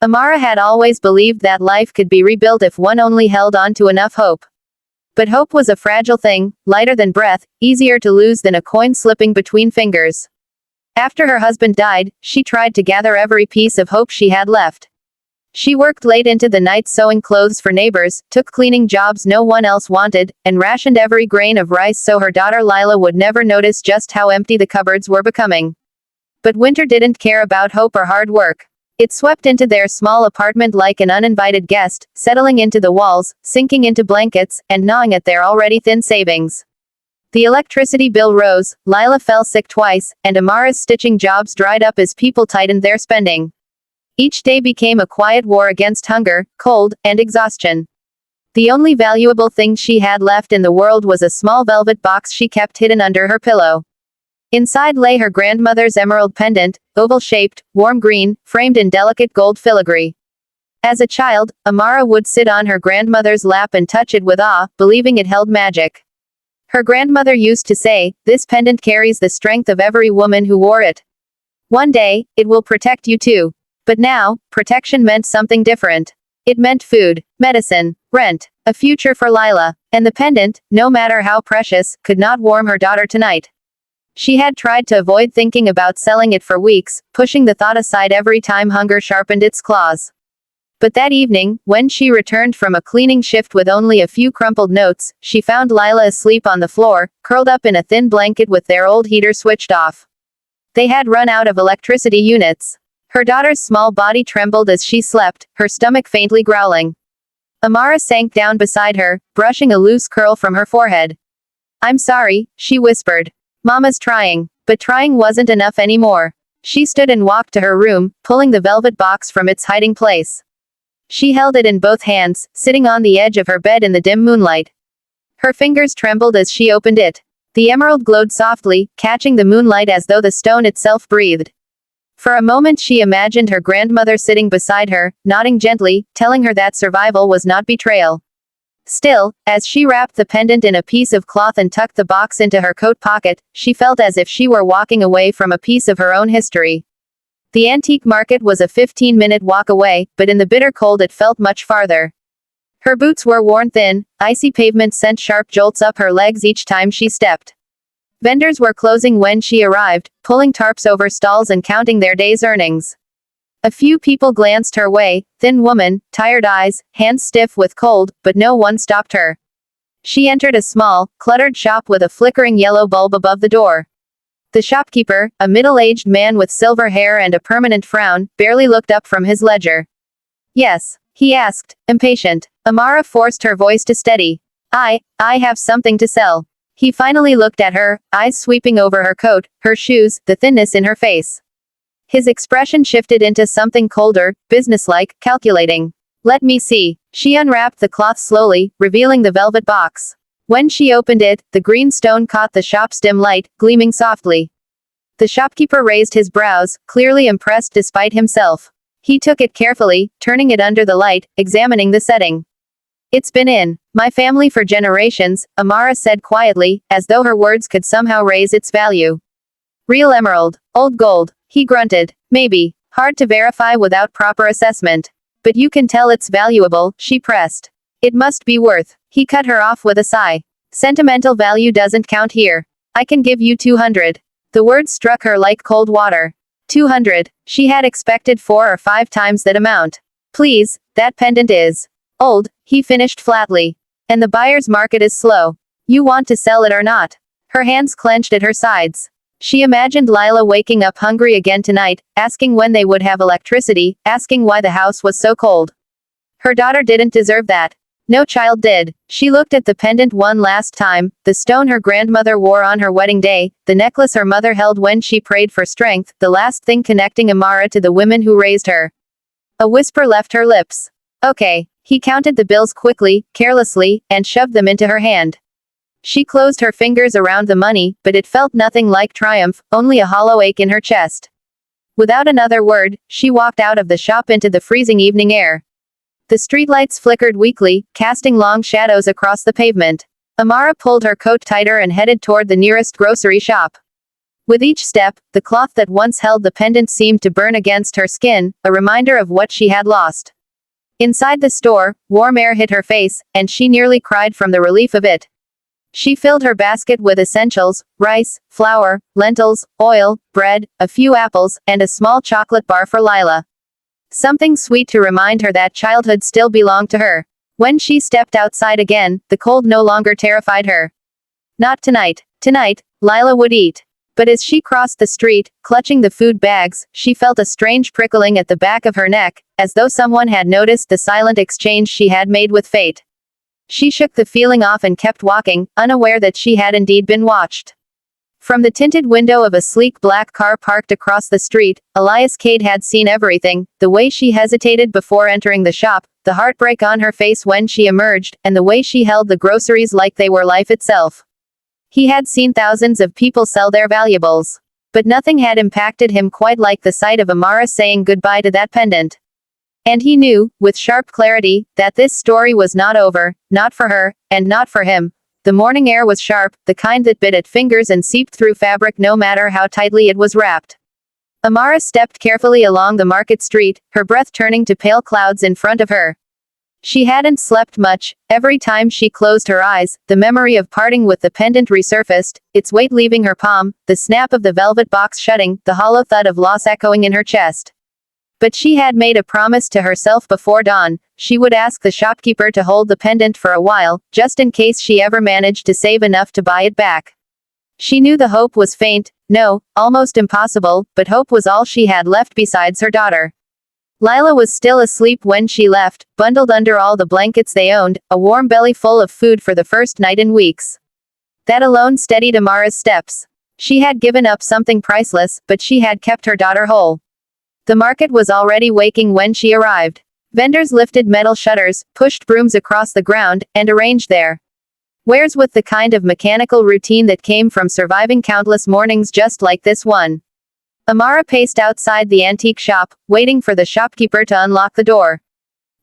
Amara had always believed that life could be rebuilt if one only held on to enough hope. But hope was a fragile thing, lighter than breath, easier to lose than a coin slipping between fingers. After her husband died, she tried to gather every piece of hope she had left. She worked late into the night sewing clothes for neighbors, took cleaning jobs no one else wanted, and rationed every grain of rice so her daughter Lila would never notice just how empty the cupboards were becoming. But winter didn't care about hope or hard work. It swept into their small apartment like an uninvited guest, settling into the walls, sinking into blankets, and gnawing at their already thin savings. The electricity bill rose, Lila fell sick twice, and Amara's stitching jobs dried up as people tightened their spending. Each day became a quiet war against hunger, cold, and exhaustion. The only valuable thing she had left in the world was a small velvet box she kept hidden under her pillow. Inside lay her grandmother's emerald pendant, oval-shaped, warm green, framed in delicate gold filigree. As a child, Amara would sit on her grandmother's lap and touch it with awe, believing it held magic. Her grandmother used to say, "This pendant carries the strength of every woman who wore it. One day, it will protect you too." But now, protection meant something different. It meant food, medicine, rent, a future for Lila. And the pendant, no matter how precious, could not warm her daughter tonight. She had tried to avoid thinking about selling it for weeks, pushing the thought aside every time hunger sharpened its claws. But that evening, when she returned from a cleaning shift with only a few crumpled notes, she found Lila asleep on the floor, curled up in a thin blanket with their old heater switched off. They had run out of electricity units. Her daughter's small body trembled as she slept, her stomach faintly growling. Amara sank down beside her, brushing a loose curl from her forehead. "I'm sorry," she whispered. "Mama's trying." But trying wasn't enough anymore. She stood and walked to her room, pulling the velvet box from its hiding place. She held it in both hands, sitting on the edge of her bed in the dim moonlight. Her fingers trembled as she opened it. The emerald glowed softly, catching the moonlight as though the stone itself breathed. For a moment she imagined her grandmother sitting beside her, nodding gently, telling her that survival was not betrayal. Still, as she wrapped the pendant in a piece of cloth and tucked the box into her coat pocket, she felt as if she were walking away from a piece of her own history. The antique market was a 15-minute walk away, but in the bitter cold it felt much farther. Her boots were worn thin, icy pavement sent sharp jolts up her legs each time she stepped. Vendors were closing when she arrived, pulling tarps over stalls and counting their day's earnings. A few people glanced her way, thin woman, tired eyes, hands stiff with cold, but no one stopped her. She entered a small, cluttered shop with a flickering yellow bulb above the door. The shopkeeper, a middle-aged man with silver hair and a permanent frown, barely looked up from his ledger. "Yes?" he asked, impatient. Amara forced her voice to steady. I have something to sell." He finally looked at her, eyes sweeping over her coat, her shoes, the thinness in her face. His expression shifted into something colder, businesslike, calculating. "Let me see." She unwrapped the cloth slowly, revealing the velvet box. When she opened it, the green stone caught the shop's dim light, gleaming softly. The shopkeeper raised his brows, clearly impressed despite himself. He took it carefully, turning it under the light, examining the setting. "It's been in my family for generations," Amara said quietly, as though her words could somehow raise its value. "Real emerald. Old gold." He grunted. "Maybe. Hard to verify without proper assessment. But you can tell it's valuable," she pressed. "It must be worth." He cut her off with a sigh. "Sentimental value doesn't count here. I can give you 200. The words struck her like cold water. 200. She had expected 4 or 5 times that amount. "Please, that pendant is old," he finished flatly. "And the buyer's market is slow. You want to sell it or not?" Her hands clenched at her sides. She imagined Lila waking up hungry again tonight, asking when they would have electricity, asking why the house was so cold. Her daughter didn't deserve that. No child did. She looked at the pendant one last time, the stone her grandmother wore on her wedding day, the necklace her mother held when she prayed for strength, the last thing connecting Amara to the women who raised her. A whisper left her lips. "Okay." He counted the bills quickly, carelessly, and shoved them into her hand. She closed her fingers around the money, but it felt nothing like triumph, only a hollow ache in her chest. Without another word, she walked out of the shop into the freezing evening air. The streetlights flickered weakly, casting long shadows across the pavement. Amara pulled her coat tighter and headed toward the nearest grocery shop. With each step, the cloth that once held the pendant seemed to burn against her skin, a reminder of what she had lost. Inside the store, warm air hit her face, and she nearly cried from the relief of it. She filled her basket with essentials: rice, flour, lentils, oil, bread, a few apples, and a small chocolate bar for Lila. Something sweet to remind her that childhood still belonged to her. When she stepped outside again, the cold no longer terrified her. Not tonight. Tonight, Lila would eat. But as she crossed the street, clutching the food bags, she felt a strange prickling at the back of her neck, as though someone had noticed the silent exchange she had made with fate. She shook the feeling off and kept walking, unaware that she had indeed been watched. From the tinted window of a sleek black car parked across the street, Elias Cade had seen everything: the way she hesitated before entering the shop, the heartbreak on her face when she emerged, and the way she held the groceries like they were life itself. He had seen thousands of people sell their valuables. But nothing had impacted him quite like the sight of Amara saying goodbye to that pendant. And he knew, with sharp clarity, that this story was not over, not for her, and not for him. The morning air was sharp, the kind that bit at fingers and seeped through fabric no matter how tightly it was wrapped. Amara stepped carefully along the market street, her breath turning to pale clouds in front of her. She hadn't slept much. Every time she closed her eyes, the memory of parting with the pendant resurfaced, its weight leaving her palm, the snap of the velvet box shutting, the hollow thud of loss echoing in her chest. But she had made a promise to herself before dawn: she would ask the shopkeeper to hold the pendant for a while, just in case she ever managed to save enough to buy it back. She knew the hope was faint, no, almost impossible, but hope was all she had left besides her daughter. Lila was still asleep when she left, bundled under all the blankets they owned, a warm belly full of food for the first night in weeks. That alone steadied Amara's steps. She had given up something priceless, but she had kept her daughter whole. The market was already waking when she arrived. Vendors lifted metal shutters, pushed brooms across the ground, and arranged their wares with the kind of mechanical routine that came from surviving countless mornings just like this one. Amara paced outside the antique shop, waiting for the shopkeeper to unlock the door.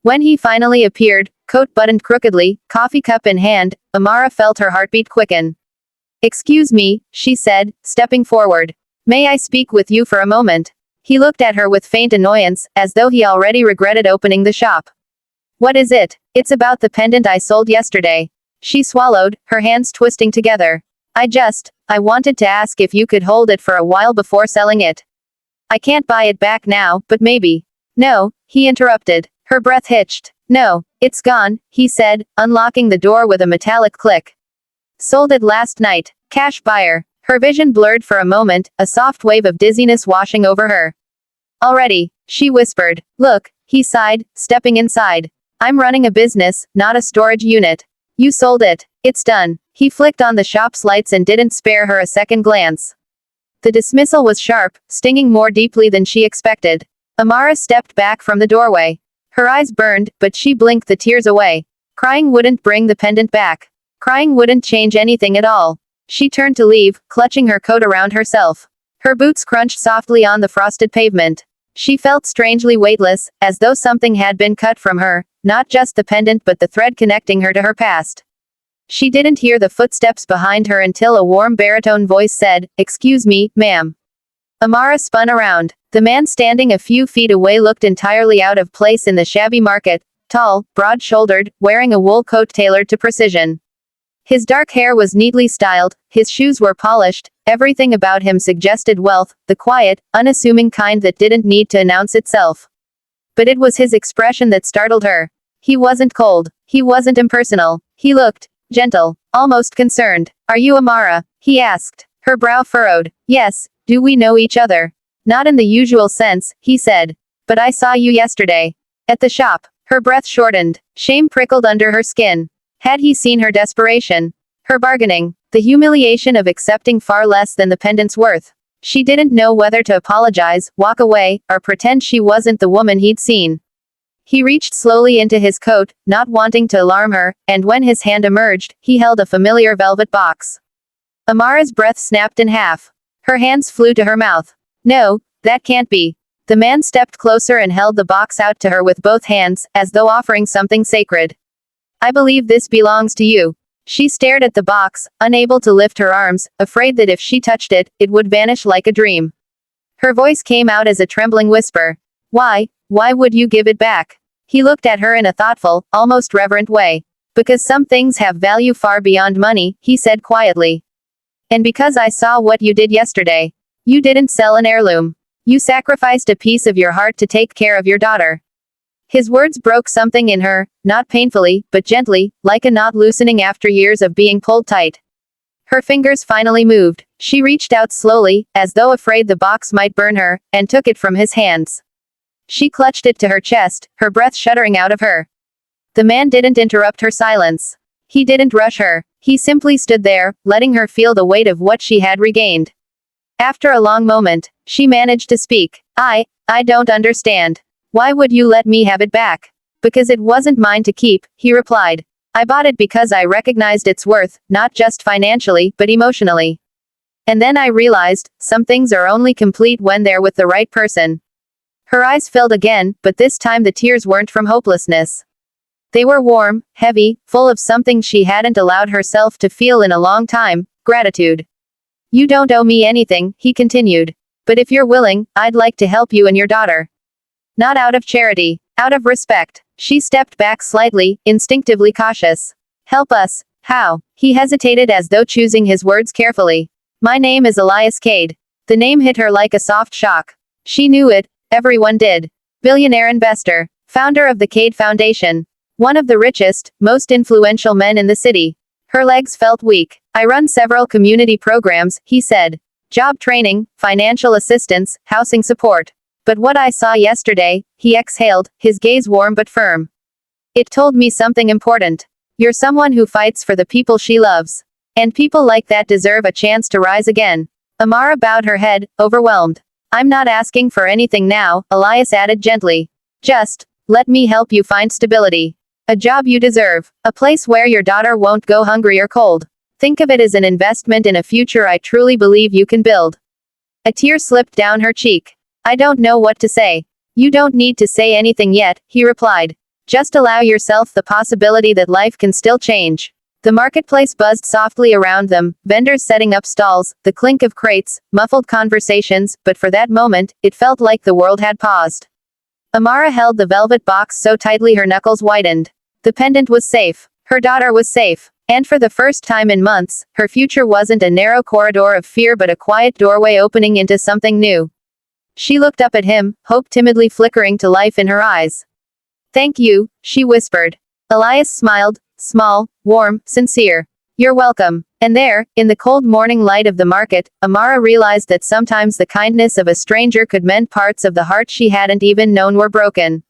When he finally appeared, coat buttoned crookedly, coffee cup in hand, Amara felt her heartbeat quicken. "Excuse me," she said, stepping forward. "May I speak with you for a moment?" He looked at her with faint annoyance, as though he already regretted opening the shop. "What is it?" "It's about the pendant I sold yesterday." She swallowed, her hands twisting together. I wanted to ask if you could hold it for a while before selling it. I can't buy it back now, but maybe." "No," he interrupted. Her breath hitched. "No, it's gone," he said, unlocking the door with a metallic click. "Sold it last night. Cash buyer." Her vision blurred for a moment, a soft wave of dizziness washing over her. "Already," she whispered. "Look," he sighed, stepping inside. "I'm running a business, not a storage unit. You sold it. It's done." He flicked on the shop's lights and didn't spare her a second glance. The dismissal was sharp, stinging more deeply than she expected. Amara stepped back from the doorway. Her eyes burned, but she blinked the tears away. Crying wouldn't bring the pendant back. Crying wouldn't change anything at all. She turned to leave, clutching her coat around herself. Her boots crunched softly on the frosted pavement. She felt strangely weightless, as though something had been cut from her, not just the pendant but the thread connecting her to her past. She didn't hear the footsteps behind her until a warm baritone voice said, "Excuse me, ma'am." Amara spun around. The man standing a few feet away looked entirely out of place in the shabby market, tall, broad-shouldered, wearing a wool coat tailored to precision. His dark hair was neatly styled, his shoes were polished, everything about him suggested wealth, the quiet, unassuming kind that didn't need to announce itself. But it was his expression that startled her. He wasn't cold. He wasn't impersonal. He looked gentle, almost concerned. "Are you Amara?" he asked. Her brow furrowed. "Yes. Do we know each other?" "Not in the usual sense," he said. "But I saw you yesterday. At the shop." Her breath shortened. Shame prickled under her skin. Had he seen her desperation? Her bargaining? The humiliation of accepting far less than the pendant's worth? She didn't know whether to apologize, walk away, or pretend she wasn't the woman he'd seen. He reached slowly into his coat, not wanting to alarm her, and when his hand emerged, he held a familiar velvet box. Amara's breath snapped in half. Her hands flew to her mouth. "No, that can't be." The man stepped closer and held the box out to her with both hands, as though offering something sacred. "I believe this belongs to you." She stared at the box, unable to lift her arms, afraid that if she touched it, it would vanish like a dream. Her voice came out as a trembling whisper. Why would you give it back? He looked at her in a thoughtful, almost reverent way. Because some things have value far beyond money, he said quietly. And because I saw what you did yesterday. You didn't sell an heirloom. You sacrificed a piece of your heart to take care of your daughter. His words broke something in her, not painfully, but gently, like a knot loosening after years of being pulled tight. Her fingers finally moved. She reached out slowly, as though afraid the box might burn her, and took it from his hands. She clutched it to her chest, her breath shuddering out of her. The man didn't interrupt her silence. He didn't rush her. He simply stood there, letting her feel the weight of what she had regained. After a long moment, she managed to speak. I don't understand. Why would you let me have it back? Because it wasn't mine to keep, he replied. I bought it because I recognized its worth, not just financially, but emotionally. And then I realized, some things are only complete when they're with the right person. Her eyes filled again, but this time the tears weren't from hopelessness. They were warm, heavy, full of something she hadn't allowed herself to feel in a long time, gratitude. You don't owe me anything, he continued. But if you're willing, I'd like to help you and your daughter. Not out of charity, out of respect. She stepped back slightly, instinctively cautious. Help us. How? He hesitated as though choosing his words carefully. My name is Elias Cade. The name hit her like a soft shock. She knew it. Everyone did. Billionaire investor. Founder of the Cade Foundation. One of the richest, most influential men in the city. Her legs felt weak. I run several community programs, he said. Job training, financial assistance, housing support. But what I saw yesterday, he exhaled, his gaze warm but firm. It told me something important. You're someone who fights for the people she loves. And people like that deserve a chance to rise again. Amara bowed her head, overwhelmed. I'm not asking for anything now, Elias added gently. Just, let me help you find stability. A job you deserve. A place where your daughter won't go hungry or cold. Think of it as an investment in a future I truly believe you can build. A tear slipped down her cheek. I don't know what to say. You don't need to say anything yet, he replied. Just allow yourself the possibility that life can still change. The marketplace buzzed softly around them, vendors setting up stalls, the clink of crates, muffled conversations, but for that moment, it felt like the world had paused. Amara held the velvet box so tightly her knuckles whitened. The pendant was safe. Her daughter was safe. And for the first time in months, her future wasn't a narrow corridor of fear but a quiet doorway opening into something new. She looked up at him, hope timidly flickering to life in her eyes. Thank you, she whispered. Elias smiled, small, warm, sincere. You're welcome. And there, in the cold morning light of the market, Amara realized that sometimes the kindness of a stranger could mend parts of the heart she hadn't even known were broken.